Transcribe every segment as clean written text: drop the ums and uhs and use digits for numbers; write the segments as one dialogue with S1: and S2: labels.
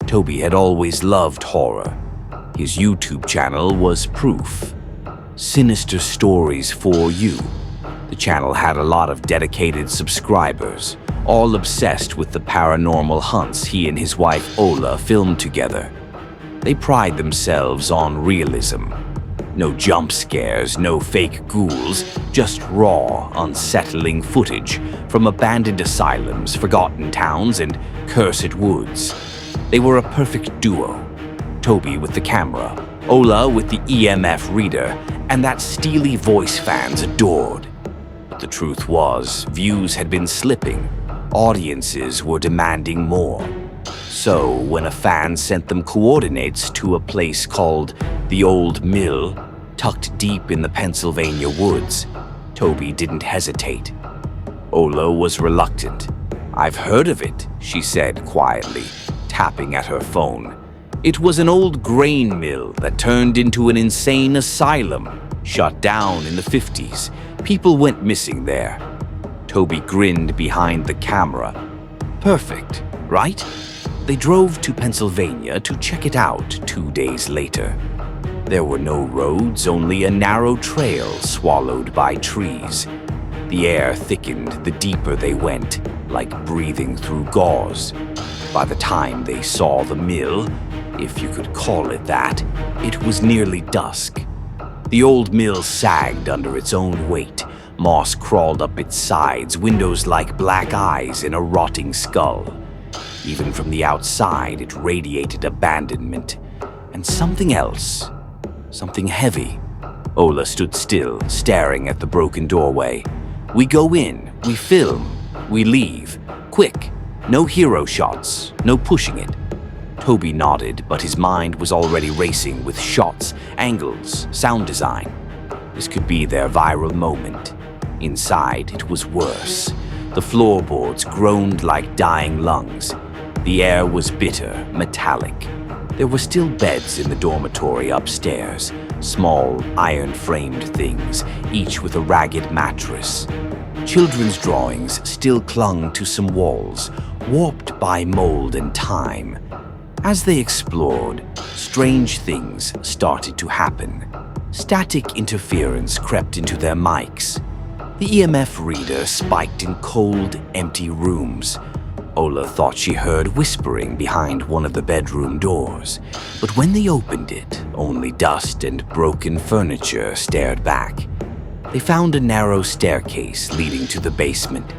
S1: Toby had always loved horror. His YouTube channel was proof. Sinister Stories for You. The channel had a lot of dedicated subscribers, all obsessed with the paranormal hunts he and his wife Ola filmed together. They pride themselves on realism. No jump scares, no fake ghouls, just raw, unsettling footage from abandoned asylums, forgotten towns, and cursed woods. They were a perfect duo. Toby with the camera, Ola with the EMF reader, and that steely voice fans adored. But the truth was, views had been slipping. Audiences were demanding more. So, when a fan sent them coordinates to a place called the Old Mill, tucked deep in the Pennsylvania woods, Toby didn't hesitate. Ola was reluctant. "I've heard of it," she said quietly, tapping at her phone. "It was an old grain mill that turned into an insane asylum, shut down in the 50s. People went missing there." Toby grinned behind the camera. "Perfect, right?" They drove to Pennsylvania to check it out 2 days later. There were no roads, only a narrow trail swallowed by trees. The air thickened the deeper they went, like breathing through gauze. By the time they saw the mill, if you could call it that, it was nearly dusk. The old mill sagged under its own weight. Moss crawled up its sides, windows like black eyes in a rotting skull. Even from the outside, it radiated abandonment. And something else. Something heavy. Ola stood still, staring at the broken doorway. "We go in, we film, we leave. Quick. No hero shots, no pushing it." Toby nodded, but his mind was already racing with shots, angles, sound design. This could be their viral moment. Inside, it was worse. The floorboards groaned like dying lungs. The air was bitter, metallic. There were still beds in the dormitory upstairs, small, iron-framed things, each with a ragged mattress. Children's drawings still clung to some walls, warped by mold and time. As they explored, strange things started to happen. Static interference crept into their mics. The EMF reader spiked in cold, empty rooms. Ola thought she heard whispering behind one of the bedroom doors, but when they opened it, only dust and broken furniture stared back. They found a narrow staircase leading to the basement.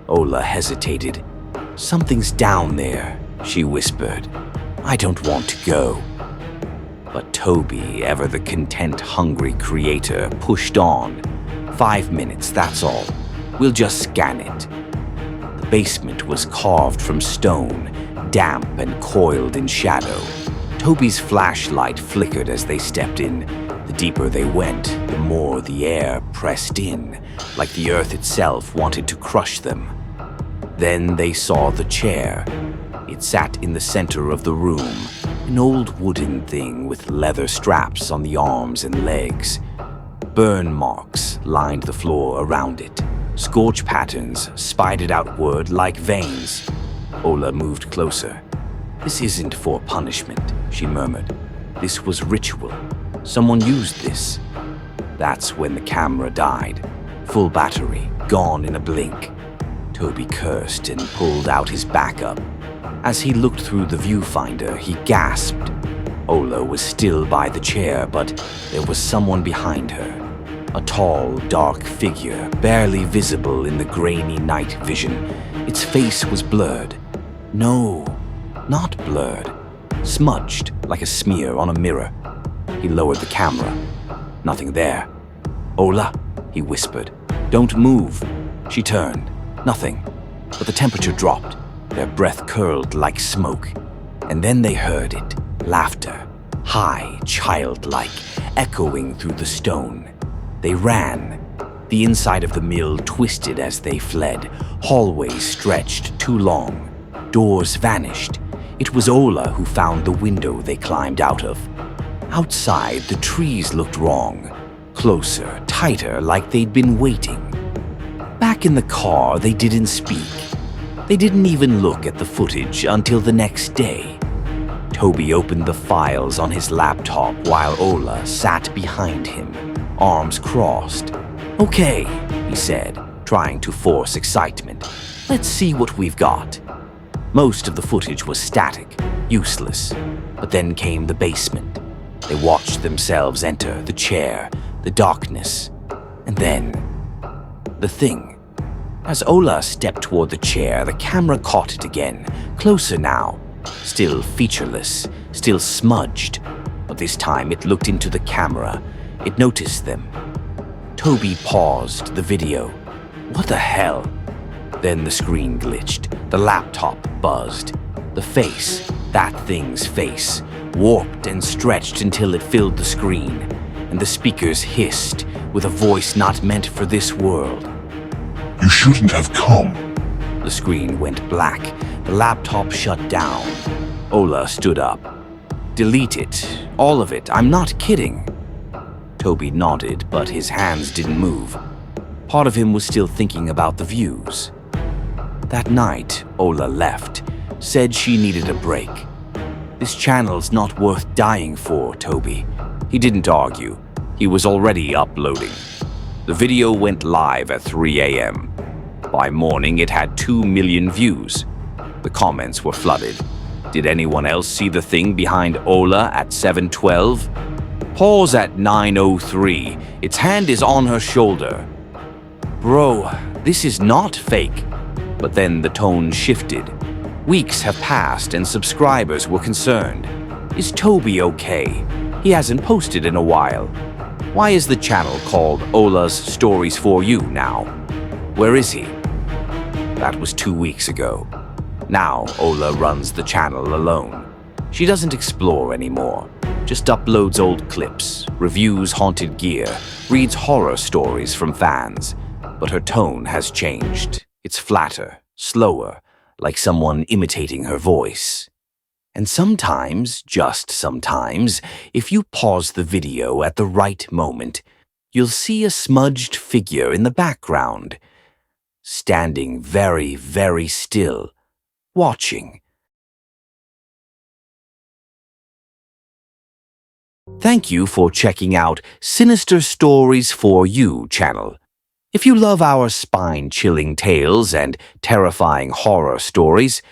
S1: Ola hesitated. "Something's down there," she whispered. "I don't want to go." But Toby, ever the content, hungry creator, pushed on. 5 minutes, that's all. We'll just scan it. The basement was carved from stone, damp and coiled in shadow. Toby's flashlight flickered as they stepped in. The deeper they went, the more the air pressed in, like the earth itself wanted to crush them. Then they saw the chair. It sat in the center of the room, an old wooden thing with leather straps on the arms and legs. Burn marks lined the floor around it. Scorch patterns spidered outward like veins. Ola moved closer. "This isn't for punishment," she murmured. "This was ritual. Someone used this." That's when the camera died. Full battery, gone in a blink. Toby cursed and pulled out his backup. As he looked through the viewfinder, he gasped. Ola was still by the chair, but there was someone behind her. A tall, dark figure, barely visible in the grainy night vision. Its face was blurred. No, not blurred. Smudged, like a smear on a mirror. He lowered the camera. Nothing there. "Ola," he whispered. "Don't move." She turned. Nothing. But the temperature dropped. Their breath curled like smoke. And then they heard it. Laughter. High, childlike, echoing through the stone. They ran. The inside of the mill twisted as they fled. Hallways stretched too long. Doors vanished. It was Ola who found the window they climbed out of. Outside, the trees looked wrong. Closer, tighter, like they'd been waiting. Back in the car, they didn't speak. They didn't even look at the footage until the next day. Toby opened the files on his laptop while Ola sat behind him, arms crossed. "Okay," he said, trying to force excitement. "Let's see what we've got." Most of the footage was static, useless. But then came the basement. They watched themselves enter the chair, the darkness, and then the thing. As Ola stepped toward the chair, the camera caught it again, closer now. Still featureless, still smudged, but this time it looked into the camera. It noticed them. Toby paused the video. What the hell? Then the screen glitched. The laptop buzzed. The face, that thing's face, warped and stretched until it filled the screen, and the speakers hissed with a voice not meant for this world.
S2: "You shouldn't have come."
S1: The screen went black. The laptop shut down. Ola stood up. "Delete it. All of it. I'm not kidding." Toby nodded, but his hands didn't move. Part of him was still thinking about the views. That night, Ola left, said she needed a break. "This channel's not worth dying for, Toby." He didn't argue. He was already uploading. The video went live at 3 a.m. By morning, it had 2 million views. The comments were flooded. Did anyone else see the thing behind Ola at 7:12? Pause at 9:03. Its hand is on her shoulder. Bro, this is not fake. But then the tone shifted. Weeks have passed and subscribers were concerned. Is Toby okay? He hasn't posted in a while. Why is the channel called Ola's Stories for You now? Where is he? That was 2 weeks ago. Now Ola runs the channel alone. She doesn't explore anymore, just uploads old clips, reviews haunted gear, reads horror stories from fans. But her tone has changed. It's flatter, slower, like someone imitating her voice. And sometimes, just sometimes, if you pause the video at the right moment, you'll see a smudged figure in the background, standing very, very still, watching. Thank you for checking out Sinister Stories for You channel. If you love our spine-chilling tales and terrifying horror stories,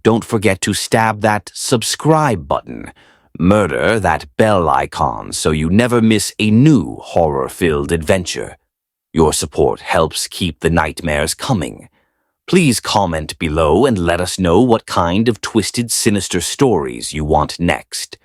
S1: don't forget to stab that subscribe button, murder that bell icon so you never miss a new horror-filled adventure. Your support helps keep the nightmares coming. Please comment below and let us know what kind of twisted, sinister stories you want next.